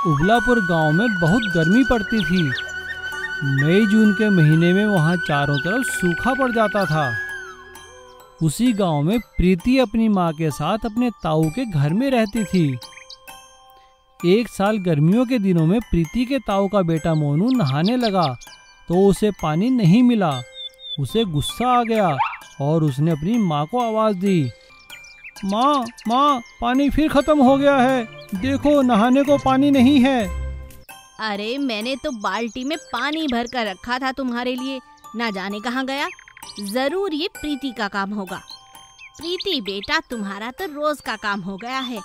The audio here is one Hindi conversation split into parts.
उबलापुर गांव में बहुत गर्मी पड़ती थी। मई जून के महीने में वहां चारों तरफ सूखा पड़ जाता था। उसी गांव में प्रीति अपनी माँ के साथ अपने ताऊ के घर में रहती थी। एक साल गर्मियों के दिनों में प्रीति के ताऊ का बेटा मोनू नहाने लगा तो उसे पानी नहीं मिला। उसे गुस्सा आ गया और उसने अपनी माँ को आवाज़ दी, माँ माँ, पानी फिर खत्म हो गया है, देखो नहाने को पानी नहीं है। अरे मैंने तो बाल्टी में पानी भर कर रखा था तुम्हारे लिए, ना जाने कहाँ गया। जरूर ये प्रीति का काम होगा। प्रीति बेटा, तुम्हारा तो रोज का काम हो गया है।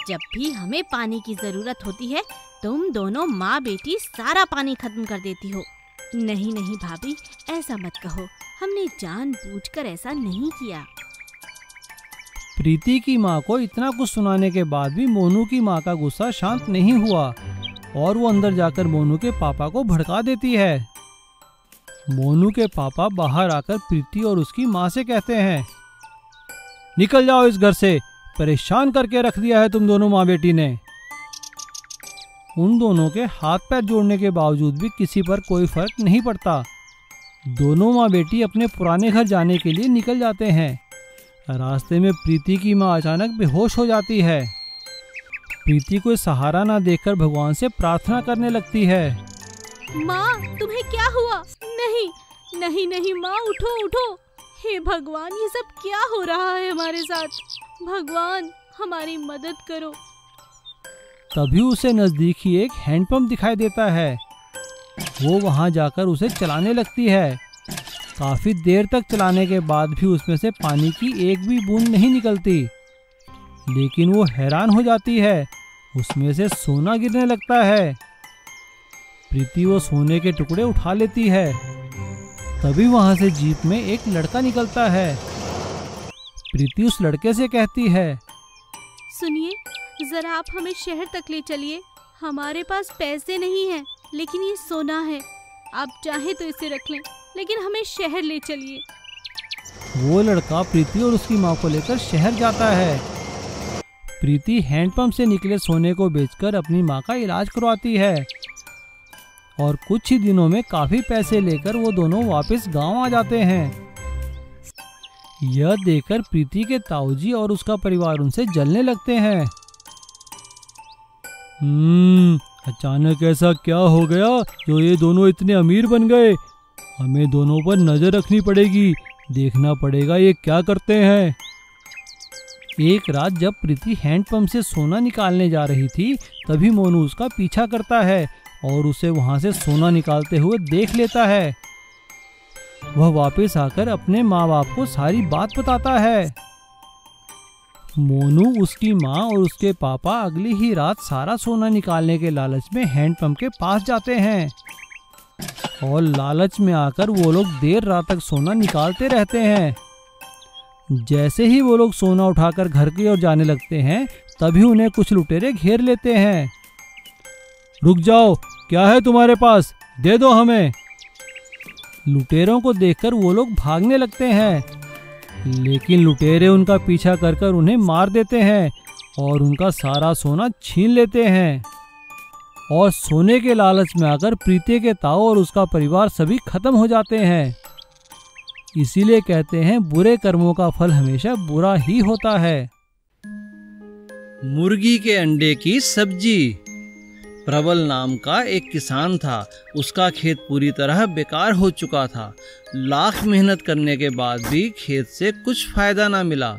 जब भी हमें पानी की जरूरत होती है तुम दोनों माँ बेटी सारा पानी खत्म कर देती हो। नहीं नहीं भाभी, ऐसा मत कहो, हमने जानबूझकर ऐसा नहीं किया। प्रीति की माँ को इतना कुछ सुनाने के बाद भी मोनू की माँ का गुस्सा शांत नहीं हुआ और वो अंदर जाकर मोनू के पापा को भड़का देती है। मोनू के पापा बाहर आकर प्रीति और उसकी माँ से कहते हैं, निकल जाओ इस घर से, परेशान करके रख दिया है तुम दोनों माँ बेटी ने। उन दोनों के हाथ पैर जोड़ने के बावजूद भी किसी पर कोई फर्क नहीं पड़ता। दोनों माँ बेटी अपने पुराने घर जाने के लिए निकल जाते हैं। रास्ते में प्रीति की माँ अचानक बेहोश हो जाती है। प्रीति को सहारा ना देखकर भगवान से प्रार्थना करने लगती है, माँ तुम्हें क्या हुआ? नहीं नहीं नहीं माँ, उठो उठो। हे भगवान, ये सब क्या हो रहा है हमारे साथ? भगवान हमारी मदद करो। तभी उसे नजदीक ही एक हैंडपंप दिखाई देता है। वो वहां जाकर उसे चलाने लगती है। काफी देर तक चलाने के बाद भी उसमें से पानी की एक भी बूंद नहीं निकलती। लेकिन वो हैरान हो जाती है, उसमें से सोना गिरने लगता है। प्रीति वो सोने के टुकड़े उठा लेती है। तभी वहां से जीप में एक लड़का निकलता है। प्रीति उस लड़के से कहती है, सुनिए, जरा आप हमें शहर तक ले चलिए। हमारे पास पैसे नहीं हैं, लेकिन ये सोना है। आप चाहे तो इसे रख लें, लेकिन हमें शहर ले चलिए। वो लड़का प्रीति और उसकी माँ को लेकर शहर जाता है। प्रीति हैंडपंप से निकले सोने को बेचकर अपनी माँ का इलाज करवाती है और कुछ ही दिनों में काफी पैसे लेकर वो दोनों वापस गांव आ जाते हैं। यह देखकर प्रीति के ताऊजी और उसका परिवार उनसे जलने लगते हैं। अचानक ऐसा क्या हो गया जो ये दोनों इतने अमीर बन गए? हमें दोनों पर नजर रखनी पड़ेगी, देखना पड़ेगा ये क्या करते हैं। एक रात जब प्रीति हैंडपंप से सोना निकालने जा रही थी, तभी मोनू उसका पीछा करता है और उसे वहां से सोना निकालते हुए देख लेता है। वह वापस आकर अपने माँ बाप को सारी बात बताता है। मोनू, उसकी माँ और उसके पापा अगली ही रात सारा सोना निकालने के लालच में हैंडपंप के पास जाते हैं और लालच में आकर वो लोग देर रात तक सोना निकालते रहते हैं। जैसे ही वो लोग सोना उठाकर घर की ओर जाने लगते हैं, तभी उन्हें कुछ लुटेरे घेर लेते हैं। रुक जाओ, क्या है तुम्हारे पास? दे दो हमें। लुटेरों को देखकर वो लोग भागने लगते हैं, लेकिन लुटेरे उनका पीछा कर कर उन्हें मार देते हैं और उनका सारा सोना छीन लेते हैं। और सोने के लालच में आकर प्रीति के ताऊ और उसका परिवार सभी खत्म हो जाते हैं। इसीलिए कहते हैं, बुरे कर्मों का फल हमेशा बुरा ही होता है। मुर्गी के अंडे की सब्जी। प्रबल नाम का एक किसान था। उसका खेत पूरी तरह बेकार हो चुका था। लाख मेहनत करने के बाद भी खेत से कुछ फायदा ना मिला।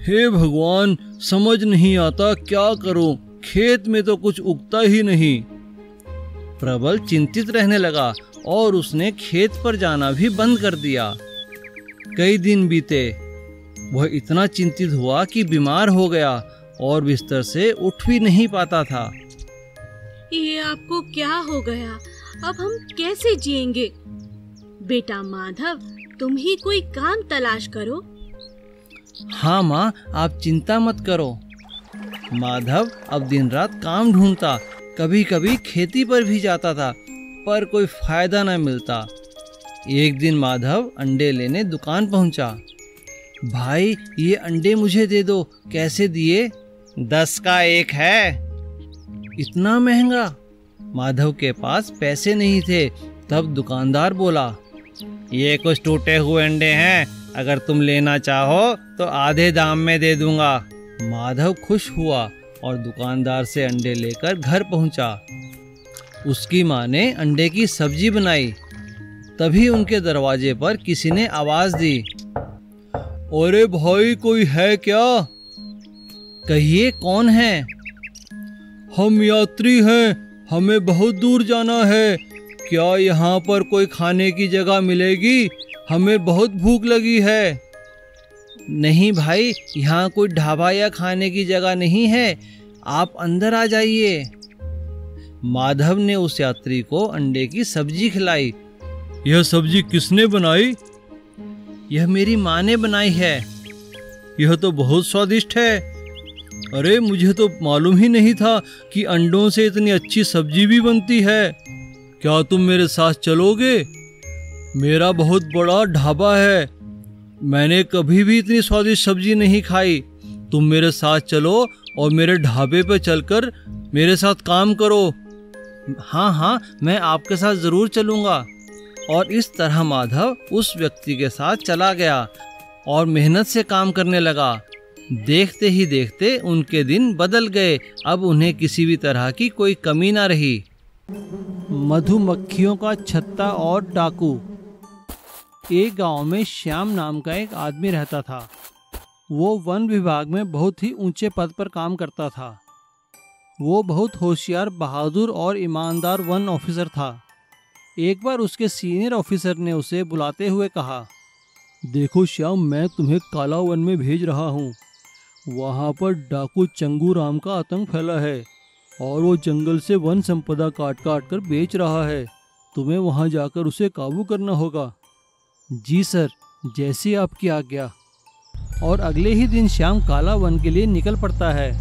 हे भगवान, समझ नहीं आता क्या करूं, खेत में तो कुछ उगता ही नहीं। प्रबल चिंतित रहने लगा और उसने खेत पर जाना भी बंद कर दिया। कई दिन बीते। वह इतना चिंतित हुआ कि बीमार हो गया और बिस्तर से उठ भी नहीं पाता था। ये आपको क्या हो गया? अब हम कैसे जिएंगे? बेटा माधव, तुम ही कोई काम तलाश करो। हाँ माँ, आप चिंता मत करो। माधव अब दिन रात काम ढूंढता, कभी कभी खेती पर भी जाता था, पर कोई फायदा न मिलता। एक दिन माधव अंडे लेने दुकान पहुंचा। भाई, ये अंडे मुझे दे दो। कैसे दिए? 10 का 1 है। इतना महंगा? माधव के पास पैसे नहीं थे। तब दुकानदार बोला, ये कुछ टूटे हुए अंडे हैं, अगर तुम लेना चाहो तो आधे दाम में दे दूंगा। माधव खुश हुआ और दुकानदार से अंडे लेकर घर पहुंचा। उसकी माँ ने अंडे की सब्जी बनाई। तभी उनके दरवाजे पर किसी ने आवाज दी, अरे भाई, कोई है क्या? कहिए, कौन है? हम यात्री हैं, हमें बहुत दूर जाना है। क्या यहाँ पर कोई खाने की जगह मिलेगी? हमें बहुत भूख लगी है। नहीं भाई, यहाँ कोई ढाबा या खाने की जगह नहीं है, आप अंदर आ जाइए। माधव ने उस यात्री को अंडे की सब्जी खिलाई। यह सब्जी किसने बनाई? यह मेरी माँ ने बनाई है। यह तो बहुत स्वादिष्ट है। अरे, मुझे तो मालूम ही नहीं था कि अंडों से इतनी अच्छी सब्जी भी बनती है। क्या तुम मेरे साथ चलोगे? मेरा बहुत बड़ा ढाबा है, मैंने कभी भी इतनी स्वादिष्ट सब्जी नहीं खाई। तुम मेरे साथ चलो और मेरे ढाबे पे चलकर मेरे साथ काम करो। हाँ हाँ, मैं आपके साथ ज़रूर चलूँगा। और इस तरह माधव उस व्यक्ति के साथ चला गया और मेहनत से काम करने लगा। देखते ही देखते उनके दिन बदल गए। अब उन्हें किसी भी तरह की कोई कमी ना रही। मधुमक्खियों का छत्ता और डाकू। एक गांव में श्याम नाम का एक आदमी रहता था। वो वन विभाग में बहुत ही ऊंचे पद पर काम करता था। वो बहुत होशियार, बहादुर और ईमानदार वन ऑफिसर था। एक बार उसके सीनियर ऑफिसर ने उसे बुलाते हुए कहा, देखो श्याम, मैं तुम्हें काला वन में भेज रहा हूँ। वहाँ पर डाकू चंगू राम का आतंक फैला है और वो जंगल से वन संपदा काट काट कर बेच रहा है। तुम्हें वहाँ जाकर उसे काबू करना होगा। जी सर, जैसी आपकी आज्ञा। और अगले ही दिन श्याम काला वन के लिए निकल पड़ता है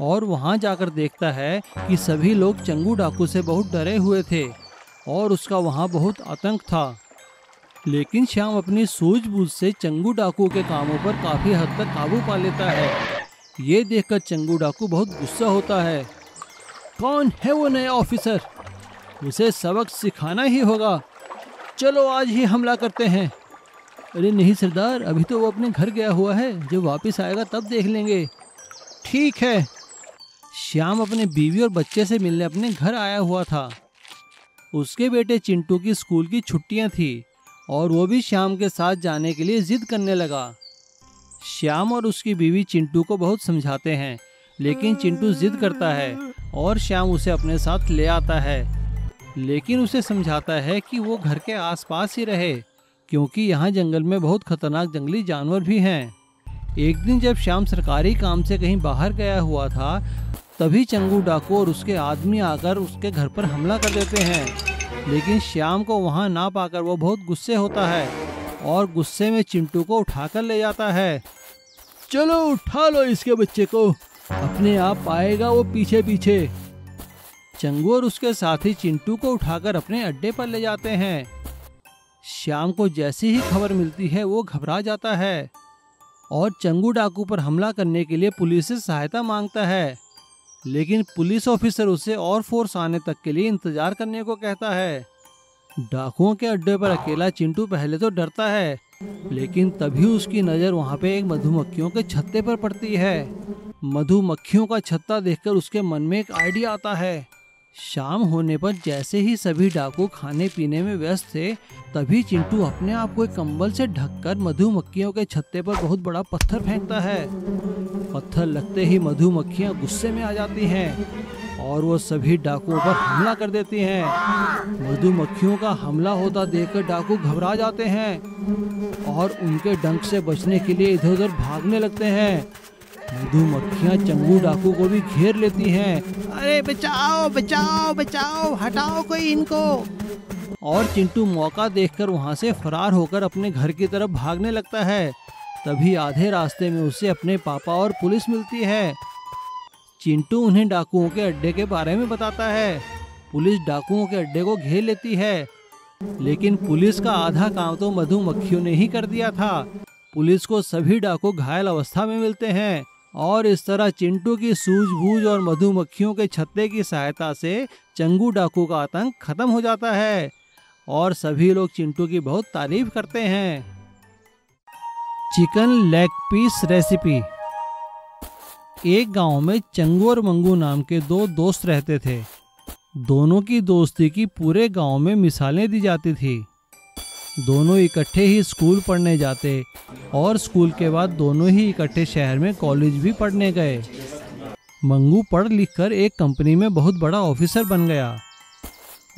और वहाँ जाकर देखता है कि सभी लोग चंगू डाकू से बहुत डरे हुए थे और उसका वहाँ बहुत आतंक था। लेकिन श्याम अपनी सूझबूझ से चंगू डाकू के कामों पर काफ़ी हद तक काबू पा लेता है। ये देखकर चंगू डाकू बहुत गुस्सा होता है। कौन है वो नया ऑफिसर? उसे सबक सिखाना ही होगा। चलो आज ही हमला करते हैं। अरे नहीं सरदार, अभी तो वो अपने घर गया हुआ है, जब वापस आएगा तब देख लेंगे। ठीक है। श्याम अपने बीवी और बच्चे से मिलने अपने घर आया हुआ था। उसके बेटे चिंटू की स्कूल की छुट्टियां थी और वो भी श्याम के साथ जाने के लिए जिद करने लगा। श्याम और उसकी बीवी चिंटू को बहुत समझाते हैं, लेकिन चिंटू जिद करता है और श्याम उसे अपने साथ ले आता है। लेकिन उसे समझाता है कि वो घर के आसपास ही रहे, क्योंकि यहाँ जंगल में बहुत खतरनाक जंगली जानवर भी हैं। एक दिन जब श्याम सरकारी काम से कहीं बाहर गया हुआ था, तभी चंगू डाकू और उसके आदमी आकर उसके घर पर हमला कर देते हैं। लेकिन श्याम को वहाँ ना पाकर वो बहुत गुस्से होता है और गुस्से में चिंटू को उठाकर ले जाता है। चलो उठा लो इसके बच्चे को, अपने आप आएगा वो पीछे पीछे। चंगू और उसके साथी चिंटू को उठाकर अपने अड्डे पर ले जाते हैं। श्याम को जैसी ही खबर मिलती है वो घबरा जाता है और चंगू डाकू पर हमला करने के लिए पुलिस से सहायता मांगता है। लेकिन पुलिस ऑफिसर उसे और फोर्स आने तक के लिए इंतजार करने को कहता है। डाकुओं के अड्डे पर अकेला चिंटू पहले तो डरता है, लेकिन तभी उसकी नज़र वहाँ पे एक मधुमक्खियों के छत्ते पर पड़ती है। मधुमक्खियों का छत्ता देखकर उसके मन में एक आइडिया आता है। शाम होने पर जैसे ही सभी डाकू खाने पीने में व्यस्त थे, तभी चिंटू अपने आप को एक कंबल से ढककर मधुमक्खियों के छत्ते पर बहुत बड़ा पत्थर फेंकता है। पत्थर लगते ही मधुमक्खियां गुस्से में आ जाती हैं और वो सभी डाकुओं पर हमला कर देती हैं। मधुमक्खियों का हमला होता देखकर डाकू घबरा जाते हैं और उनके डंक से बचने के लिए इधर उधर भागने लगते हैं। मधुमक्खियां चंगू डाकू को भी घेर लेती हैं। अरे बचाओ बचाओ बचाओ, हटाओ कोई इनको। और चिंटू मौका देखकर वहां से फरार होकर अपने घर की तरफ भागने लगता है। तभी आधे रास्ते में उसे अपने पापा और पुलिस मिलती है। चिंटू उन्हें डाकुओं के अड्डे के बारे में बताता है। पुलिस डाकुओं के अड्डे को घेर लेती है, लेकिन पुलिस का आधा काम तो मधुमक्खियों ने ही कर दिया था। पुलिस को सभी डाकू घायल अवस्था में मिलते हैं और इस तरह चिंटू की सूझबूझ और मधुमक्खियों के छत्ते की सहायता से चंगू डाकू का आतंक खत्म हो जाता है और सभी लोग चिंटू की बहुत तारीफ करते हैं। Chicken leg piece recipe. एक गांव में चंगू और मंगू नाम के दो दोस्त रहते थे। दोनों की दोस्ती की पूरे गांव में मिसालें दी जाती थी। दोनों इकट्ठे ही स्कूल पढ़ने जाते और स्कूल के बाद दोनों ही इकट्ठे शहर में कॉलेज भी पढ़ने गए। मंगू पढ़ लिख कर एक कंपनी में बहुत बड़ा ऑफिसर बन गया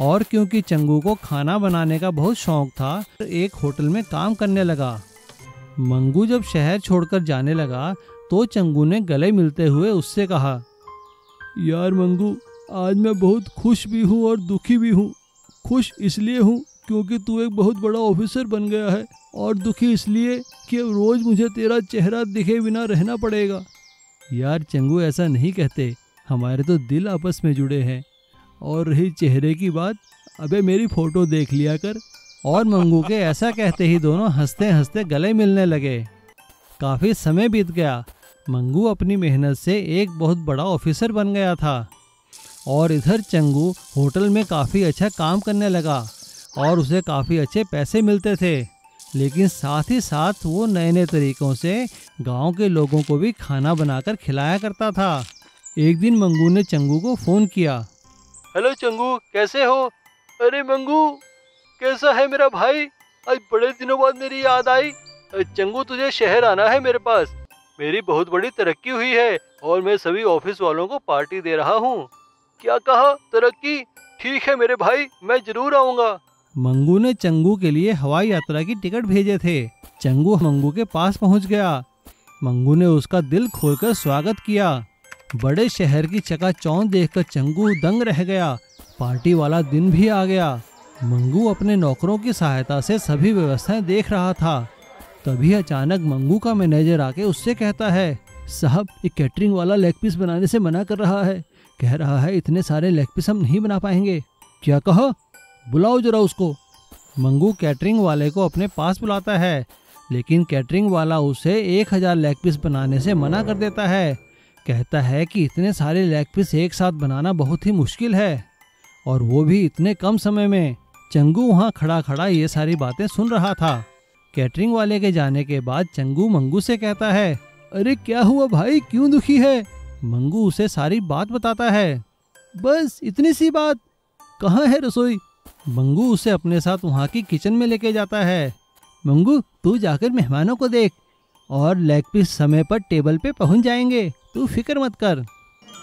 और क्योंकि चंगू को खाना बनाने का बहुत शौक था तो एक होटल में काम करने लगा। मंगू जब शहर छोड़कर जाने लगा तो चंगू ने गले मिलते हुए उससे कहा, यार मंगू, आज मैं बहुत खुश भी हूँ और दुखी भी हूँ। खुश इसलिए हूँ क्योंकि तू एक बहुत बड़ा ऑफिसर बन गया है और दुखी इसलिए कि रोज मुझे तेरा चेहरा दिखे बिना रहना पड़ेगा। यार चंगू, ऐसा नहीं कहते, हमारे तो दिल आपस में जुड़े हैं। और रही चेहरे की बात, अबे मेरी फोटो देख लिया कर। और मंगू के ऐसा कहते ही दोनों हंसते हंसते गले मिलने लगे। काफी समय बीत गया। मंगू अपनी मेहनत से एक बहुत बड़ा ऑफिसर बन गया था और इधर चंगू होटल में काफी अच्छा काम करने लगा और उसे काफी अच्छे पैसे मिलते थे। लेकिन साथ ही साथ वो नए नए तरीकों से गांव के लोगों को भी खाना बनाकर खिलाया करता था। एक दिन मंगू ने चंगू को फोन किया। हेलो चंगू, कैसे हो? अरे मंगू, कैसा है मेरा भाई? आज बड़े दिनों बाद मेरी याद आई। चंगू, तुझे शहर आना है मेरे पास। मेरी बहुत बड़ी तरक्की हुई है और मैं सभी ऑफिस वालों को पार्टी दे रहा हूँ। क्या कहा? तरक्की? ठीक है मेरे भाई, मैं जरूर आऊँगा। मंगू ने चंगू के लिए हवाई यात्रा की टिकट भेजे थे। चंगू मंगू के पास पहुंच गया। मंगू ने उसका दिल खोलकर स्वागत किया। बड़े शहर की चकाचौंध देखकर चंगू दंग रह गया। पार्टी वाला दिन भी आ गया। मंगू अपने नौकरों की सहायता से सभी व्यवस्थाएं देख रहा था। तभी अचानक मंगू का मैनेजर आके उससे कहता है, साहब, एक कैटरिंग वाला लेग पीस बनाने से मना कर रहा है। कह रहा है इतने सारे लेग पीस हम नहीं बना पाएंगे। क्या कहा? बुलाओ जरा उसको। मंगू कैटरिंग वाले को अपने पास बुलाता है, लेकिन कैटरिंग वाला उसे 1000 लेग पीस बनाने से मना कर देता है। कहता है कि इतने सारे लेग पीस एक साथ बनाना बहुत ही मुश्किल है और वो भी इतने कम समय में। चंगू वहाँ खड़ा खड़ा ये सारी बातें सुन रहा था। कैटरिंग वाले के जाने के बाद चंगू मंगू से कहता है, अरे क्या हुआ भाई, क्यों दुखी है? मंगू उसे सारी बात बताता है। बस इतनी सी बात? कहाँ है रसोई? मंगू उसे अपने साथ वहाँ की किचन में लेके जाता है। मंगू, तू जाकर मेहमानों को देख और लेग पीस समय पर टेबल पे पहुँच जाएंगे, तू फिक्र मत कर।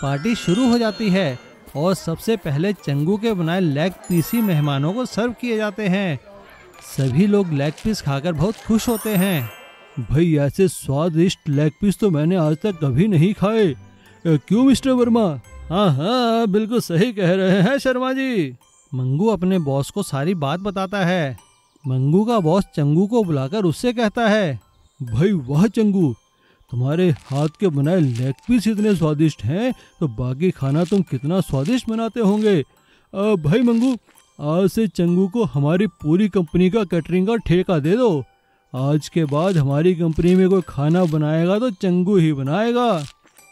पार्टी शुरू हो जाती है और सबसे पहले चंगू के बनाए लेग पीस ही मेहमानों को सर्व किए जाते हैं। सभी लोग लेग पीस खाकर बहुत खुश होते हैं। भाई, ऐसे स्वादिष्ट लेग पीस तो मैंने आज तक कभी नहीं खाए। क्यों मिस्टर वर्मा? हाँ हाँ, बिल्कुल सही कह रहे हैं शर्मा जी। मंगू अपने बॉस को सारी बात बताता है। मंगू का बॉस चंगू को बुलाकर उससे कहता है, भाई वाह चंगू, तुम्हारे हाथ के बनाए लेग पीस इतने स्वादिष्ट हैं तो बाकी खाना तुम कितना स्वादिष्ट बनाते होंगे। भाई मंगू, आज से चंगू को हमारी पूरी कंपनी का कैटरिंग का ठेका दे दो। आज के बाद हमारी कंपनी में कोई खाना बनाएगा तो चंगू ही बनाएगा।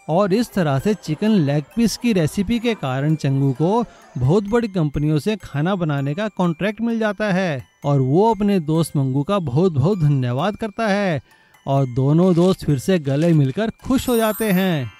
और इस तरह से चिकन लेग पीस की रेसिपी के कारण चंगू को बहुत बड़ी कंपनियों से खाना बनाने का कॉन्ट्रैक्ट मिल जाता है और वो अपने दोस्त मंगू का बहुत बहुत धन्यवाद करता है और दोनों दोस्त फिर से गले मिलकर खुश हो जाते हैं।